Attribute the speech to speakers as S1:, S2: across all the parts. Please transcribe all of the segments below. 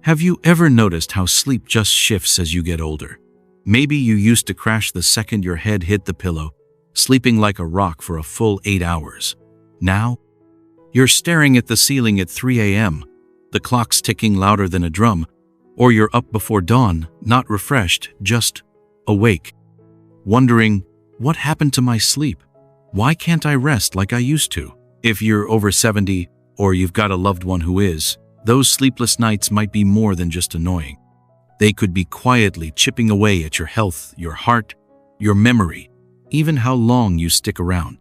S1: Have you ever noticed how sleep just shifts as you get older? Maybe you used to crash the second your head hit the pillow, sleeping like a rock for a full 8 hours. Now, you're staring at the ceiling at 3 a.m., the clock's ticking louder than a drum, or you're up before dawn, not refreshed, just awake, wondering, what happened to my sleep? Why can't I rest like I used to? If you're over 70, or you've got a loved one who is, those sleepless nights might be more than just annoying. They could be quietly chipping away at your health, your heart, your memory, even how long you stick around.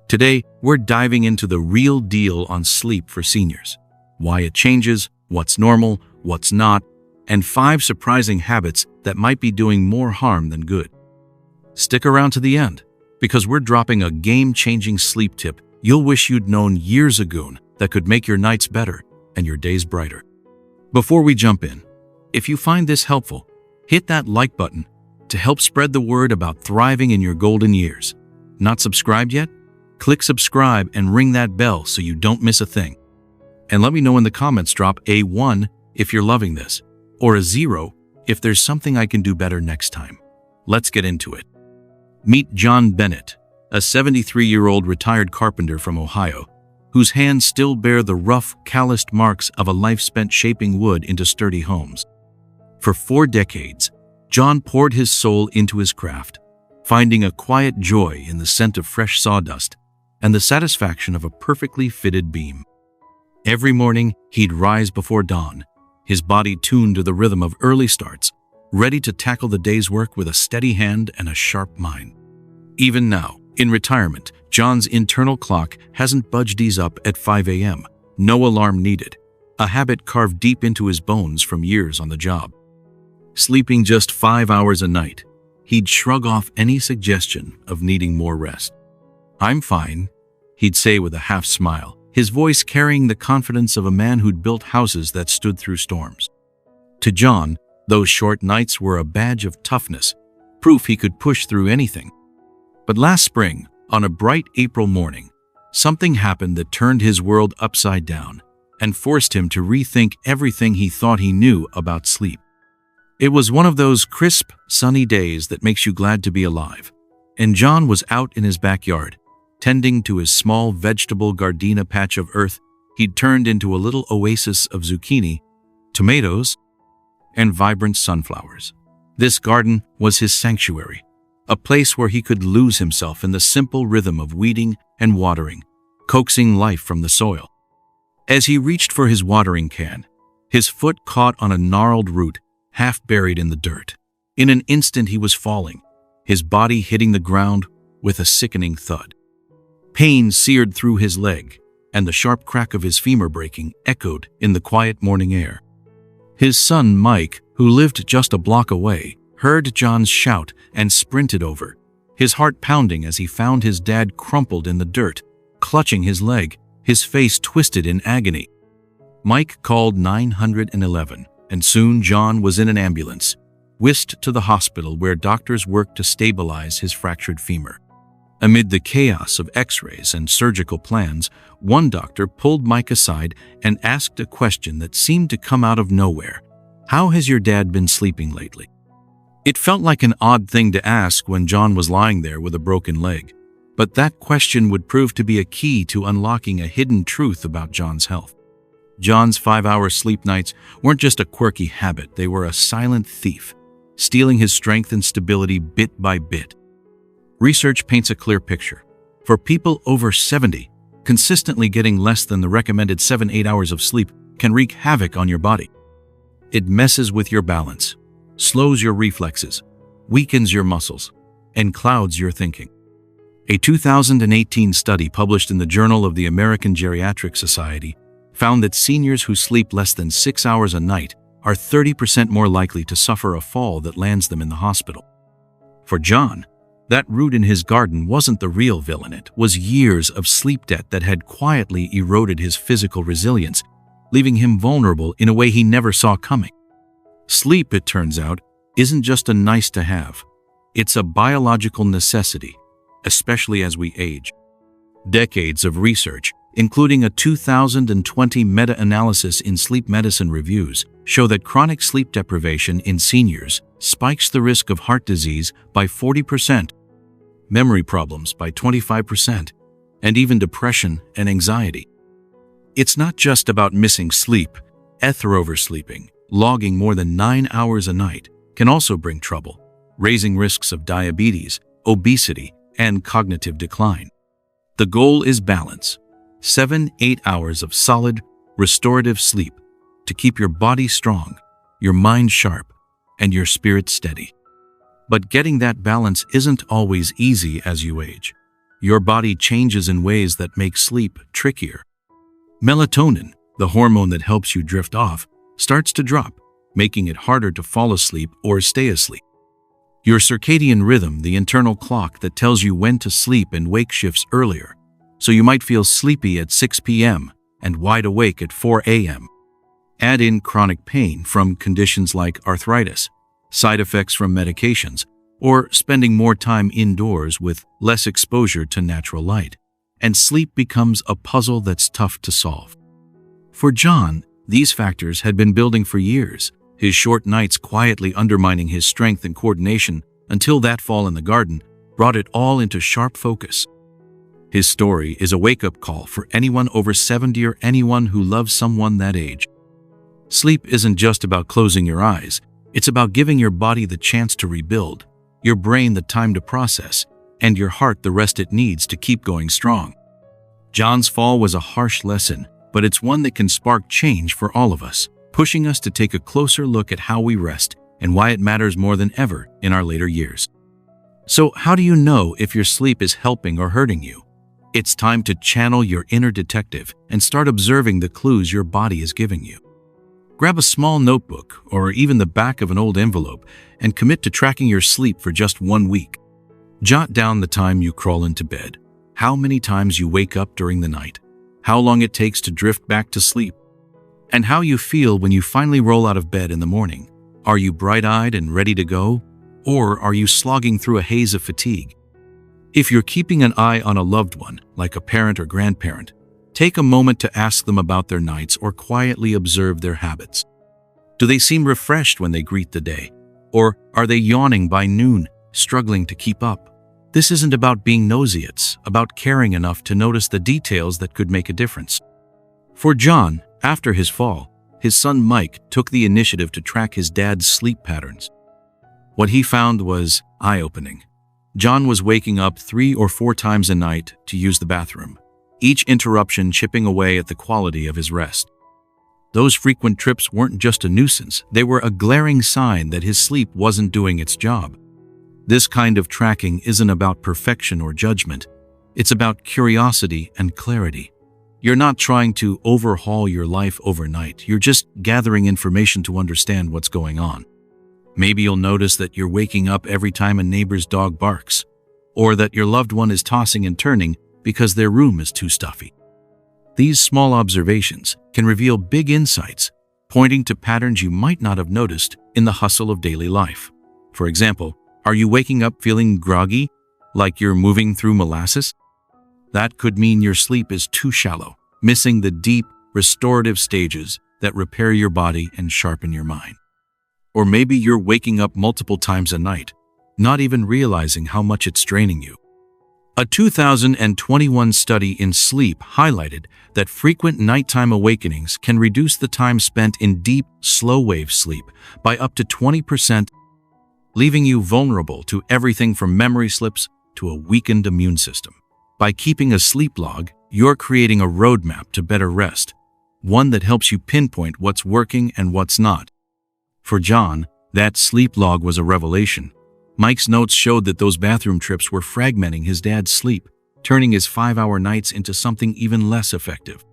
S1: Today, we're diving into the real deal on sleep for seniors. Why it changes, what's normal, what's not, and 5 surprising habits that might be doing more harm than good. Stick around to the end, because we're dropping a game-changing sleep tip you'll wish you'd known years ago that could make your nights better and your days brighter. Before we jump in, if you find this helpful, hit that like button to help spread the word about thriving in your golden years. Not subscribed yet? Click subscribe and ring that bell so you don't miss a thing. And let me know in the comments, drop a 1 if you're loving this, or a 0 if there's something I can do better next time. Let's get into it. Meet John Bennett, a 73-year-old retired carpenter from Ohio, whose hands still bear the rough, calloused marks of a life spent shaping wood into sturdy homes. For 4 decades, John poured his soul into his craft, finding a quiet joy in the scent of fresh sawdust and the satisfaction of a perfectly fitted beam. Every morning, he'd rise before dawn, his body tuned to the rhythm of early starts, ready to tackle the day's work with a steady hand and a sharp mind. Even now, in retirement, John's internal clock hasn't budged. He's up at 5 a.m., no alarm needed, a habit carved deep into his bones from years on the job. Sleeping just 5 hours a night, he'd shrug off any suggestion of needing more rest. "I'm fine," he'd say with a half smile, his voice carrying the confidence of a man who'd built houses that stood through storms. To John, those short nights were a badge of toughness, proof he could push through anything. But last spring, on a bright April morning, something happened that turned his world upside down and forced him to rethink everything he thought he knew about sleep. It was one of those crisp, sunny days that makes you glad to be alive, and John was out in his backyard, tending to his small vegetable gardenia patch of earth he'd turned into a little oasis of zucchini, tomatoes, and vibrant sunflowers. This garden was his sanctuary, a place where he could lose himself in the simple rhythm of weeding and watering, coaxing life from the soil. As he reached for his watering can, his foot caught on a gnarled root, half buried in the dirt. In an instant he was falling, his body hitting the ground with a sickening thud. Pain seared through his leg, and the sharp crack of his femur breaking echoed in the quiet morning air. His son Mike, who lived just a block away, heard John's shout and sprinted over, his heart pounding as he found his dad crumpled in the dirt, clutching his leg, his face twisted in agony. Mike called 911, and soon John was in an ambulance, whisked to the hospital where doctors worked to stabilize his fractured femur. Amid the chaos of x-rays and surgical plans, one doctor pulled Mike aside and asked a question that seemed to come out of nowhere. "How has your dad been sleeping lately?" It felt like an odd thing to ask when John was lying there with a broken leg, but that question would prove to be a key to unlocking a hidden truth about John's health. John's 5-hour sleep nights weren't just a quirky habit, they were a silent thief, stealing his strength and stability bit by bit. Research paints a clear picture. For people over 70, consistently getting less than the recommended 7-8 hours of sleep can wreak havoc on your body. It messes with your balance, slows your reflexes, weakens your muscles, and clouds your thinking. A 2018 study published in the Journal of the American Geriatric Society found that seniors who sleep less than 6 hours a night are 30% more likely to suffer a fall that lands them in the hospital. For John, that root in his garden wasn't the real villain, it was years of sleep debt that had quietly eroded his physical resilience, leaving him vulnerable in a way he never saw coming. Sleep, it turns out, isn't just a nice to have. It's a biological necessity, especially as we age. Decades of research, including a 2020 meta-analysis in Sleep Medicine Reviews, show that chronic sleep deprivation in seniors spikes the risk of heart disease by 40%, memory problems by 25%, and even depression and anxiety. It's not just about missing sleep. Oversleeping, logging more than 9 hours a night, can also bring trouble, raising risks of diabetes, obesity, and cognitive decline. The goal is balance: 7-8 hours of solid, restorative sleep to keep your body strong, your mind sharp, and your spirit steady. But getting that balance isn't always easy as you age. Your body changes in ways that make sleep trickier. Melatonin, the hormone that helps you drift off, starts to drop, making it harder to fall asleep or stay asleep. Your circadian rhythm, the internal clock that tells you when to sleep and wake, shifts earlier, so you might feel sleepy at 6 p.m. and wide awake at 4 a.m. Add in chronic pain from conditions like arthritis, side effects from medications, or spending more time indoors with less exposure to natural light, and sleep becomes a puzzle that's tough to solve. For John, these factors had been building for years, his short nights quietly undermining his strength and coordination until that fall in the garden brought it all into sharp focus. His story is a wake-up call for anyone over 70 or anyone who loves someone that age. Sleep isn't just about closing your eyes, it's about giving your body the chance to rebuild, your brain the time to process, and your heart the rest it needs to keep going strong. John's fall was a harsh lesson, but it's one that can spark change for all of us, pushing us to take a closer look at how we rest and why it matters more than ever in our later years. So, how do you know if your sleep is helping or hurting you? It's time to channel your inner detective and start observing the clues your body is giving you. Grab a small notebook or even the back of an old envelope and commit to tracking your sleep for just 1 week. Jot down the time you crawl into bed, how many times you wake up during the night, how long it takes to drift back to sleep, and how you feel when you finally roll out of bed in the morning. Are you bright-eyed and ready to go, or are you slogging through a haze of fatigue? If you're keeping an eye on a loved one, like a parent or grandparent, take a moment to ask them about their nights or quietly observe their habits. Do they seem refreshed when they greet the day? Or are they yawning by noon, struggling to keep up? This isn't about being nosy, it's about caring enough to notice the details that could make a difference. For John, after his fall, his son Mike took the initiative to track his dad's sleep patterns. What he found was eye-opening. John was waking up 3 or 4 times a night to use the bathroom, each interruption chipping away at the quality of his rest. Those frequent trips weren't just a nuisance, they were a glaring sign that his sleep wasn't doing its job. This kind of tracking isn't about perfection or judgment. It's about curiosity and clarity. You're not trying to overhaul your life overnight. You're just gathering information to understand what's going on. Maybe you'll notice that you're waking up every time a neighbor's dog barks, or that your loved one is tossing and turning because their room is too stuffy. These small observations can reveal big insights, pointing to patterns you might not have noticed in the hustle of daily life. For example, are you waking up feeling groggy, like you're moving through molasses? That could mean your sleep is too shallow, missing the deep, restorative stages that repair your body and sharpen your mind. Or maybe you're waking up multiple times a night, not even realizing how much it's draining you. A 2021 study in sleep highlighted that frequent nighttime awakenings can reduce the time spent in deep, slow-wave sleep by up to 20%, leaving you vulnerable to everything from memory slips to a weakened immune system. By keeping a sleep log, you're creating a roadmap to better rest, one that helps you pinpoint what's working and what's not. For John, that sleep log was a revelation. Mike's notes showed that those bathroom trips were fragmenting his dad's sleep, turning his 5-hour nights into something even less effective.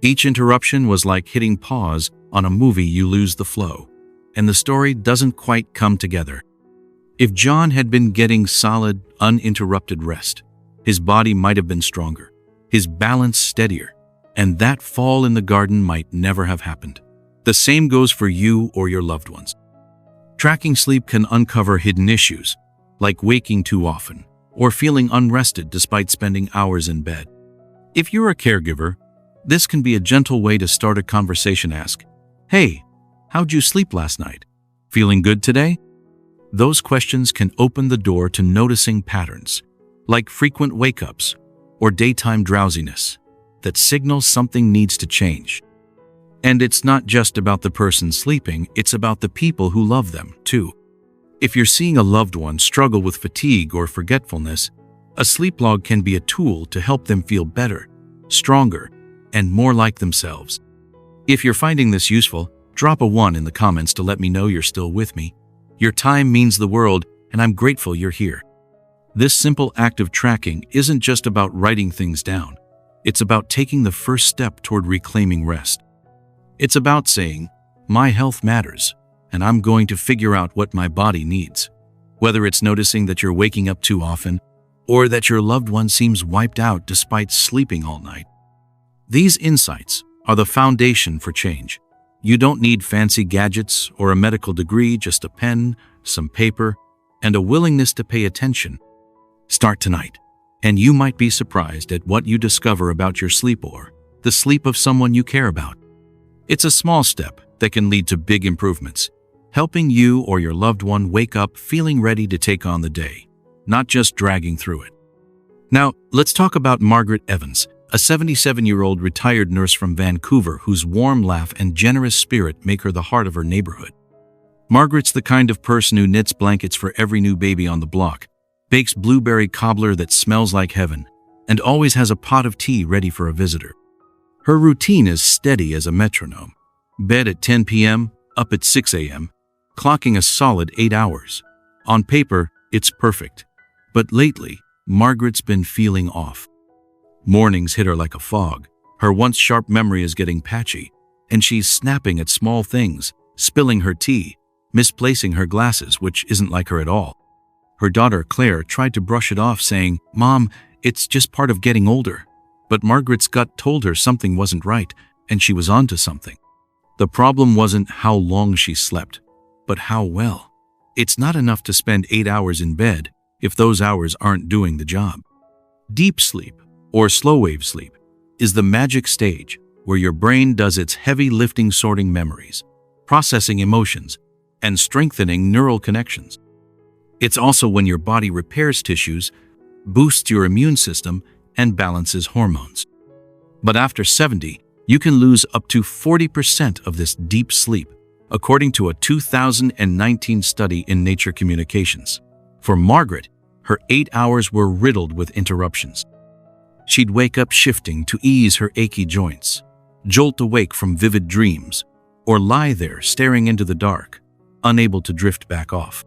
S1: Each interruption was like hitting pause on a movie. You lose the flow, and the story doesn't quite come together. If John had been getting solid, uninterrupted rest, his body might have been stronger, his balance steadier, and that fall in the garden might never have happened. The same goes for you or your loved ones. Tracking sleep can uncover hidden issues, like waking too often or feeling unrested despite spending hours in bed. If you're a caregiver, this can be a gentle way to start a conversation. Ask, "Hey, How'd you sleep last night? Feeling good today? Those questions can open the door to noticing patterns, like frequent wake-ups or daytime drowsiness, that signal something needs to change. And it's not just about the person sleeping, it's about the people who love them, too. If you're seeing a loved one struggle with fatigue or forgetfulness, a sleep log can be a tool to help them feel better, stronger, and more like themselves. If you're finding this useful, drop a 1 in the comments to let me know you're still with me. Your time means the world, and I'm grateful you're here. This simple act of tracking isn't just about writing things down. It's about taking the first step toward reclaiming rest. It's about saying, my health matters, and I'm going to figure out what my body needs. Whether it's noticing that you're waking up too often, or that your loved one seems wiped out despite sleeping all night. These insights are the foundation for change. You don't need fancy gadgets or a medical degree, just a pen, some paper, and a willingness to pay attention. Start tonight, and you might be surprised at what you discover about your sleep or the sleep of someone you care about. It's a small step that can lead to big improvements, helping you or your loved one wake up feeling ready to take on the day, not just dragging through it. Now, let's talk about Margaret Evans, a 77-year-old retired nurse from Vancouver whose warm laugh and generous spirit make her the heart of her neighborhood. Margaret's the kind of person who knits blankets for every new baby on the block, bakes blueberry cobbler that smells like heaven, and always has a pot of tea ready for a visitor. Her routine is steady as a metronome. Bed at 10 p.m., up at 6 a.m., clocking a solid 8 hours. On paper, it's perfect. But lately, Margaret's been feeling off. Mornings hit her like a fog. Her once sharp memory is getting patchy, and she's snapping at small things, spilling her tea, misplacing her glasses, which isn't like her at all. Her daughter, Claire, tried to brush it off, saying, "Mom, it's just part of getting older." But Margaret's gut told her something wasn't right, and she was onto something. The problem wasn't how long she slept, but how well. It's not enough to spend 8 hours in bed if those hours aren't doing the job. Deep sleep, or slow-wave sleep, is the magic stage where your brain does its heavy lifting, sorting memories, processing emotions, and strengthening neural connections. It's also when your body repairs tissues, boosts your immune system, and balances hormones. But after 70, you can lose up to 40% of this deep sleep, according to a 2019 study in Nature Communications. For Margaret, her 8 hours were riddled with interruptions. She'd wake up shifting to ease her achy joints, jolt awake from vivid dreams, or lie there staring into the dark, unable to drift back off.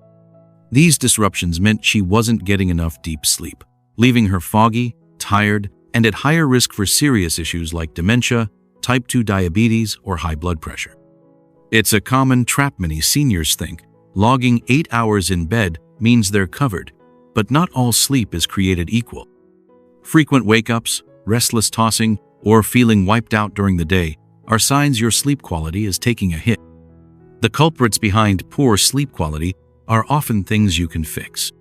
S1: These disruptions meant she wasn't getting enough deep sleep, leaving her foggy, tired, and at higher risk for serious issues like dementia, type 2 diabetes, or high blood pressure. It's a common trap many seniors think. Logging 8 hours in bed means they're covered, but not all sleep is created equal. Frequent wake-ups, restless tossing, or feeling wiped out during the day are signs your sleep quality is taking a hit. The culprits behind poor sleep quality are often things you can fix.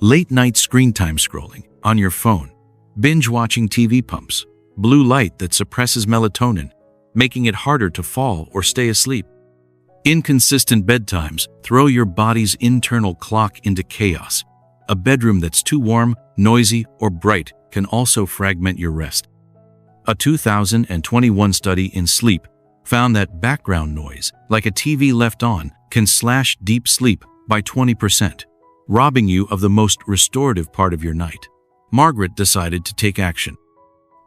S1: Late-night screen time scrolling on your phone, binge-watching TV pumps, blue light that suppresses melatonin, making it harder to fall or stay asleep. Inconsistent bedtimes throw your body's internal clock into chaos. A bedroom that's too warm, noisy, or bright can also fragment your rest. A 2021 study in sleep found that background noise, like a TV left on, can slash deep sleep by 20%, robbing you of the most restorative part of your night. Margaret decided to take action.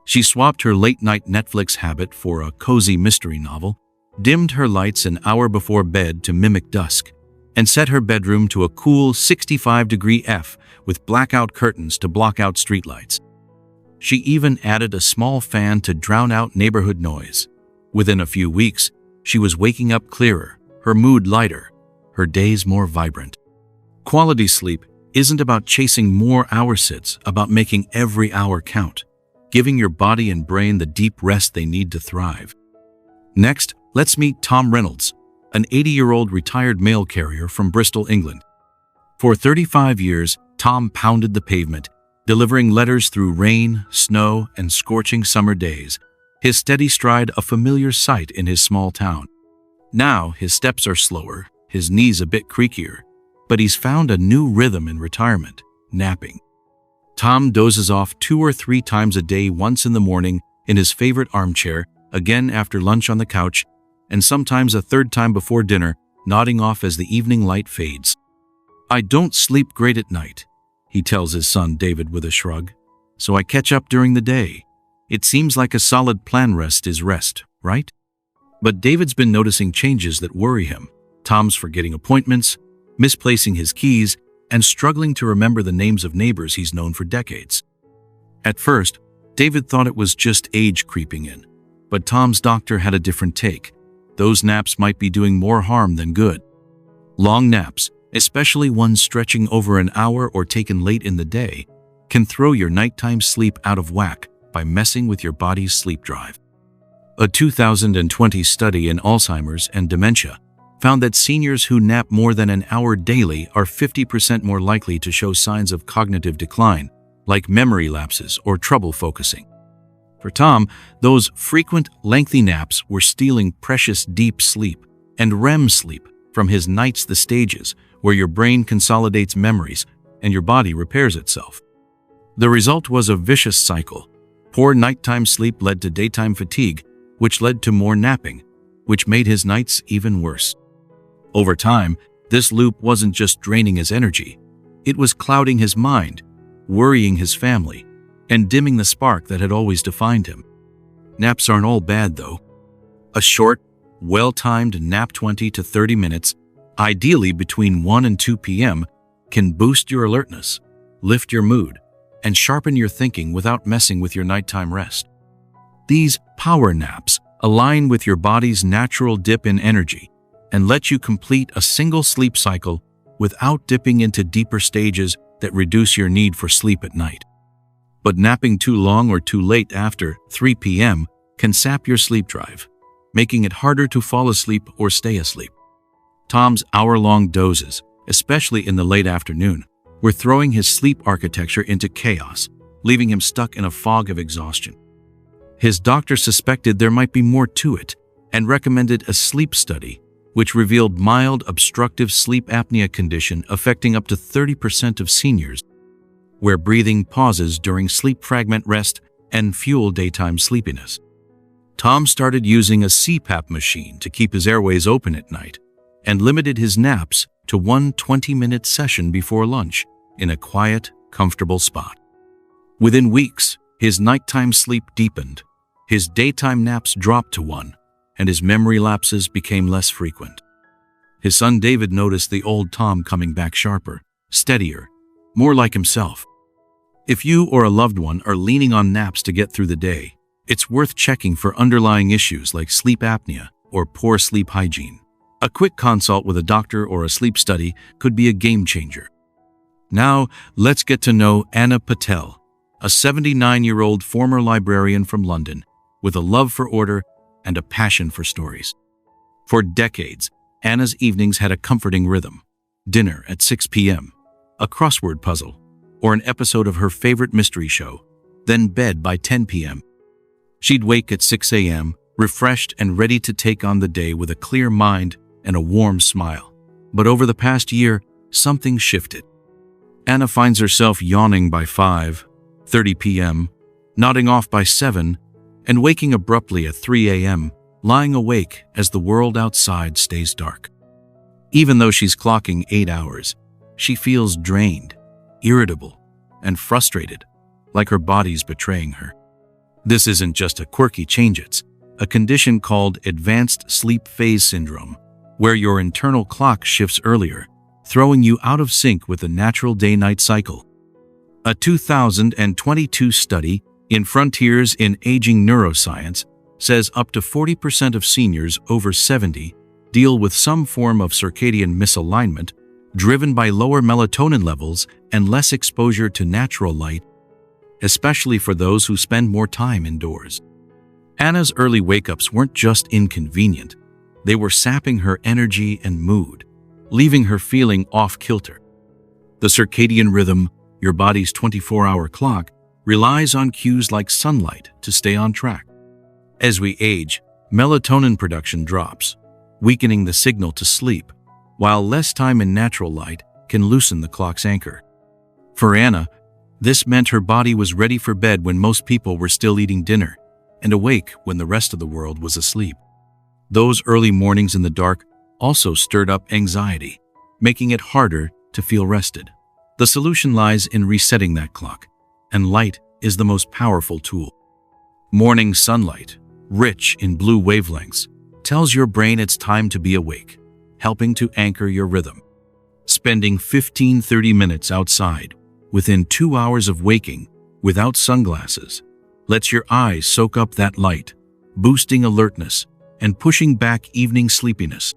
S1: She swapped her late-night Netflix habit for a cozy mystery novel, dimmed her lights an hour before bed to mimic dusk, and set her bedroom to a cool 65-degree F with blackout curtains to block out streetlights. She even added a small fan to drown out neighborhood noise. Within a few weeks, she was waking up clearer, her mood lighter, her days more vibrant. Quality sleep isn't about chasing more hours, it's about making every hour count, giving your body and brain the deep rest they need to thrive. Next, let's meet Tom Reynolds, an 80-year-old retired mail carrier from Bristol, England. For 35 years, Tom pounded the pavement, delivering letters through rain, snow, and scorching summer days, his steady stride a familiar sight in his small town. Now his steps are slower, his knees a bit creakier, but he's found a new rhythm in retirement: napping. Tom dozes off 2 or 3 times a day, once in the morning in his favorite armchair, again after lunch on the couch, and sometimes a third time before dinner, nodding off as the evening light fades. "I don't sleep great at night," he tells his son David with a shrug, "so I catch up during the day. It seems like a solid plan. Rest is rest, right?" But David's been noticing changes that worry him. Tom's forgetting appointments, misplacing his keys, and struggling to remember the names of neighbors he's known for decades. At first, David thought it was just age creeping in, but Tom's doctor had a different take. Those naps might be doing more harm than good. Long naps, especially ones stretching over an hour or taken late in the day, can throw your nighttime sleep out of whack by messing with your body's sleep drive. A 2020 study in Alzheimer's and dementia found that seniors who nap more than an hour daily are 50% more likely to show signs of cognitive decline, like memory lapses or trouble focusing. For Tom, those frequent, lengthy naps were stealing precious deep sleep and REM sleep from his nights, the stages where your brain consolidates memories and your body repairs itself. The result was a vicious cycle. Poor nighttime sleep led to daytime fatigue, which led to more napping, which made his nights even worse. Over time, this loop wasn't just draining his energy, it was clouding his mind, worrying his family, and dimming the spark that had always defined him. Naps aren't all bad, though. A short, well-timed nap, 20 to 30 minutes, ideally between 1 and 2 p.m., can boost your alertness, lift your mood, and sharpen your thinking without messing with your nighttime rest. These power naps align with your body's natural dip in energy and let you complete a single sleep cycle without dipping into deeper stages that reduce your need for sleep at night. But napping too long or too late after 3 p.m. can sap your sleep drive, making it harder to fall asleep or stay asleep. Tom's hour-long dozes, especially in the late afternoon, were throwing his sleep architecture into chaos, leaving him stuck in a fog of exhaustion. His doctor suspected there might be more to it and recommended a sleep study, which revealed mild obstructive sleep apnea condition affecting up to 30% of seniors, where breathing pauses during sleep fragment rest and fuel daytime sleepiness. Tom started using a CPAP machine to keep his airways open at night and limited his naps to one 20-minute session before lunch in a quiet, comfortable spot. Within weeks, his nighttime sleep deepened, his daytime naps dropped to 1, and his memory lapses became less frequent. His son David noticed the old Tom coming back sharper, steadier, more like himself. If you or a loved one are leaning on naps to get through the day, it's worth checking for underlying issues like sleep apnea or poor sleep hygiene. A quick consult with a doctor or a sleep study could be a game changer. Now, let's get to know Enogh Patel, a 79-year-old former librarian from London with a love for order and a passion for stories. For decades, Enogh's evenings had a comforting rhythm: dinner at 6 p.m., a crossword puzzle, or an episode of her favorite mystery show, then bed by 10 p.m. She'd wake at 6 a.m., refreshed and ready to take on the day with a clear mind and a warm smile. But over the past year, something shifted. Enogh finds herself yawning by 5:30 p.m., nodding off by 7, and waking abruptly at 3 a.m., lying awake as the world outside stays dark. Even though she's clocking 8 hours, she feels drained, irritable, and frustrated, like her body's betraying her. This isn't just a quirky change, it's a condition called advanced sleep phase syndrome, where your internal clock shifts earlier, throwing you out of sync with the natural day-night cycle. A 2022 study in Frontiers in Aging Neuroscience says up to 40% of seniors over 70 deal with some form of circadian misalignment driven by lower melatonin levels and less exposure to natural light, especially for those who spend more time indoors. Enogh's early wake-ups weren't just inconvenient, they were sapping her energy and mood, leaving her feeling off-kilter. The circadian rhythm, your body's 24-hour clock, relies on cues like sunlight to stay on track. As we age, melatonin production drops, weakening the signal to sleep, while less time in natural light can loosen the clock's anchor. For Anna, this meant her body was ready for bed when most people were still eating dinner, and awake when the rest of the world was asleep. Those early mornings in the dark also stirred up anxiety, making it harder to feel rested. The solution lies in resetting that clock, and light is the most powerful tool. Morning sunlight, rich in blue wavelengths, tells your brain it's time to be awake, helping to anchor your rhythm. Spending 15-30 minutes outside within 2 hours of waking without sunglasses lets your eyes soak up that light, boosting alertness and pushing back evening sleepiness.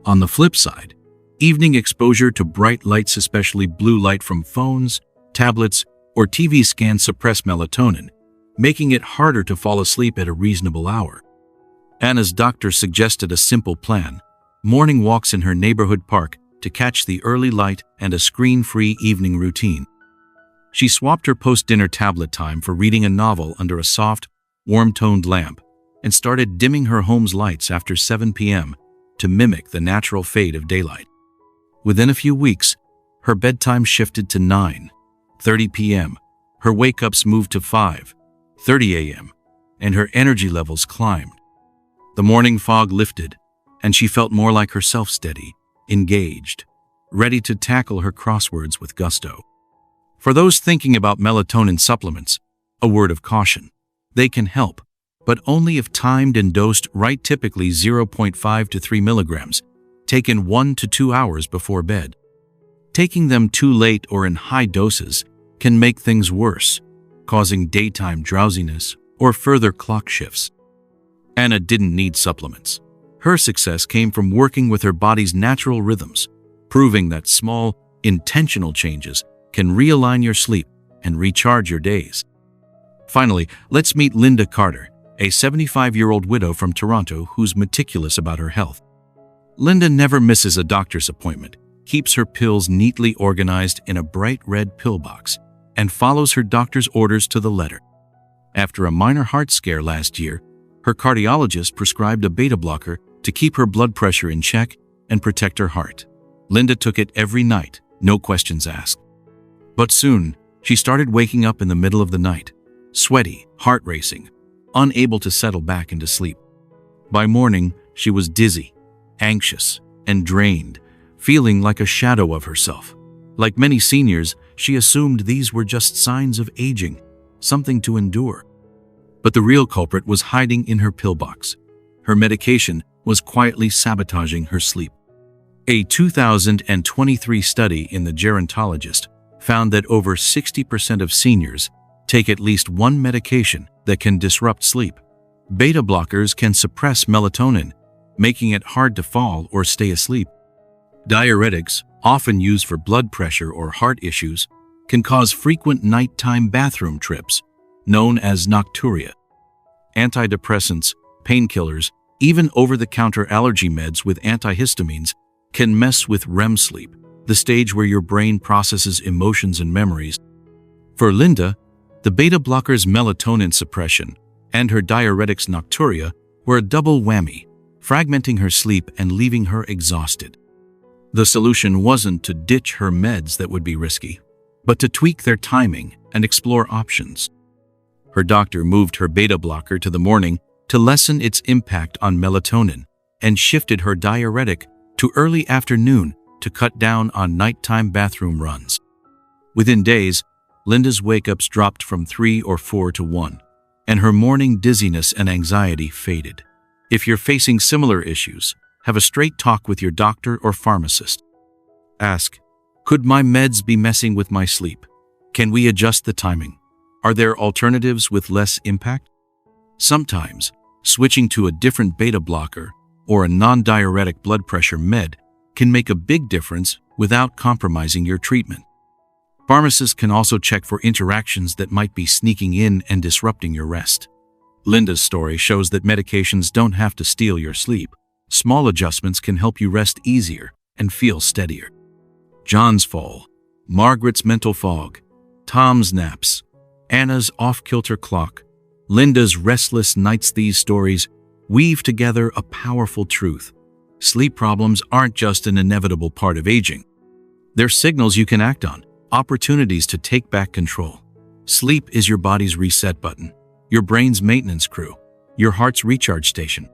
S1: On the flip side, evening exposure to bright lights, especially blue light from phones, tablets, or TVs, can suppress melatonin, making it harder to fall asleep at a reasonable hour. Anna's doctor suggested a simple plan: morning walks in her neighborhood park to catch the early light and a screen-free evening routine. She swapped her post-dinner tablet time for reading a novel under a soft, warm-toned lamp and started dimming her home's lights after 7 p.m. to mimic the natural fade of daylight. Within a few weeks, her bedtime shifted to 9:30 p.m., her wake-ups moved to 5:30 a.m., and her energy levels climbed. The morning fog lifted, and she felt more like herself, steady, engaged, ready to tackle her crosswords with gusto. For those thinking about melatonin supplements, a word of caution: they can help, but only if timed and dosed right, typically 0.5 to 3 milligrams, taken 1 to 2 hours before bed. Taking them too late or in high doses can make things worse, causing daytime drowsiness or further clock shifts. Anna didn't need supplements. Her success came from working with her body's natural rhythms, proving that small, intentional changes can realign your sleep and recharge your days. Finally, let's meet Linda Carter, a 75-year-old widow from Toronto who's meticulous about her health. Linda never misses a doctor's appointment, keeps her pills neatly organized in a bright red pill box, and follows her doctor's orders to the letter. After a minor heart scare last year, her cardiologist prescribed a beta blocker to keep her blood pressure in check and protect her heart. Linda took it every night, no questions asked. But soon, she started waking up in the middle of the night, sweaty, heart racing, unable to settle back into sleep. By morning, she was dizzy, anxious, and drained, feeling like a shadow of herself. Like many seniors, she assumed these were just signs of aging, something to endure. But the real culprit was hiding in her pill box. Her medication was quietly sabotaging her sleep. A 2023 study in The Gerontologist found that over 60% of seniors take at least one medication that can disrupt sleep. Beta blockers can suppress melatonin, making it hard to fall or stay asleep. Diuretics, often used for blood pressure or heart issues, can cause frequent nighttime bathroom trips, known as nocturia. Antidepressants, painkillers, even over-the-counter allergy meds with antihistamines can mess with REM sleep, the stage where your brain processes emotions and memories. For Linda, the beta blockers' melatonin suppression and her diuretics' nocturia were a double whammy, fragmenting her sleep and leaving her exhausted. The solution wasn't to ditch her meds that would be risky, but to tweak their timing and explore options. Her doctor moved her beta blocker to the morning to lessen its impact on melatonin and shifted her diuretic to early afternoon to cut down on nighttime bathroom runs. Within days, Linda's wake-ups dropped from 3 or 4 to 1, and her morning dizziness and anxiety faded. If you're facing similar issues, have a straight talk with your doctor or pharmacist. Ask, could my meds be messing with my sleep? Can we adjust the timing? Are there alternatives with less impact? Sometimes, switching to a different beta blocker or a non-diuretic blood pressure med can make a big difference without compromising your treatment. Pharmacists can also check for interactions that might be sneaking in and disrupting your rest. Linda's story shows that medications don't have to steal your sleep. Small adjustments can help you rest easier and feel steadier. John's fall, Margaret's mental fog, Tom's naps, Anna's off-kilter clock, Linda's restless nights. These stories weave together a powerful truth. Sleep problems aren't just an inevitable part of aging. They're signals you can act on, opportunities to take back control. Sleep is your body's reset button, your brain's maintenance crew, your heart's recharge station.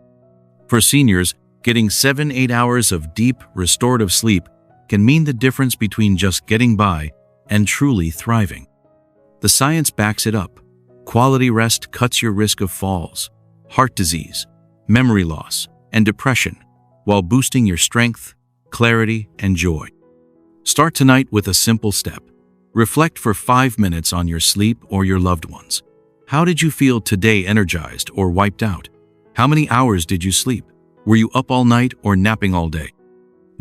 S1: For seniors, getting 7-8 hours of deep, restorative sleep can mean the difference between just getting by and truly thriving. The science backs it up. Quality rest cuts your risk of falls, heart disease, memory loss, and depression, while boosting your strength, clarity, and joy. Start tonight with a simple step. Reflect for 5 minutes on your sleep or your loved ones. How did you feel today, energized or wiped out? How many hours did you sleep? Were you up all night or napping all day?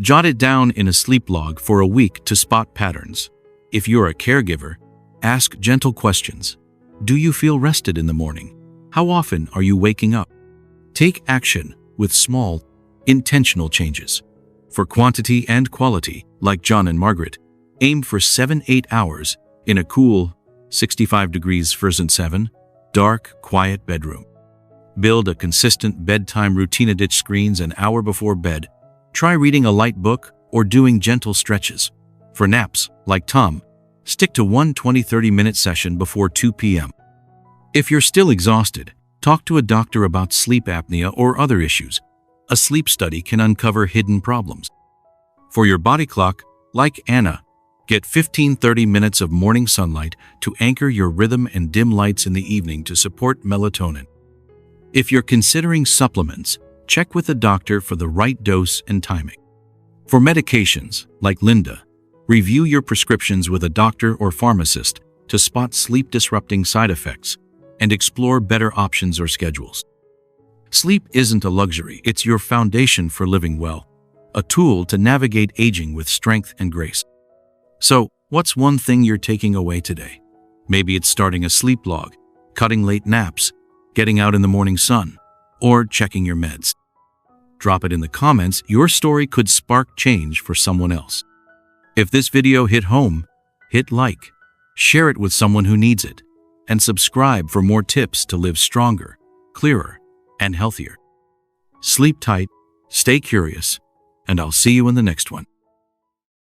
S1: Jot it down in a sleep log for a week to spot patterns. If you're a caregiver, ask gentle questions. Do you feel rested in the morning? How often are you waking up? Take action with small, intentional changes. For quantity and quality, like John and Margaret, aim for 7-8 hours in a cool, 65 degrees Fahrenheit, dark, quiet bedroom. Build a consistent bedtime routine. Ditch screens an hour before bed. Try reading a light book or doing gentle stretches. For naps, like Tom, stick to one 20-30-minute session before 2 p.m. If you're still exhausted, talk to a doctor about sleep apnea or other issues. A sleep study can uncover hidden problems. For your body clock, like Anna, get 15-30 minutes of morning sunlight to anchor your rhythm and dim lights in the evening to support melatonin. If you're considering supplements, check with a doctor for the right dose and timing. For medications, like Linda, review your prescriptions with a doctor or pharmacist to spot sleep-disrupting side effects and explore better options or schedules. Sleep isn't a luxury, it's your foundation for living well, a tool to navigate aging with strength and grace. So, what's one thing you're taking away today? Maybe it's starting a sleep log, cutting late naps, getting out in the morning sun, or checking your meds. Drop it in the comments. Your story could spark change for someone else. If this video hit home, hit like, share it with someone who needs it, and subscribe for more tips to live stronger, clearer, and healthier. Sleep tight, stay curious, and I'll see you in the next one.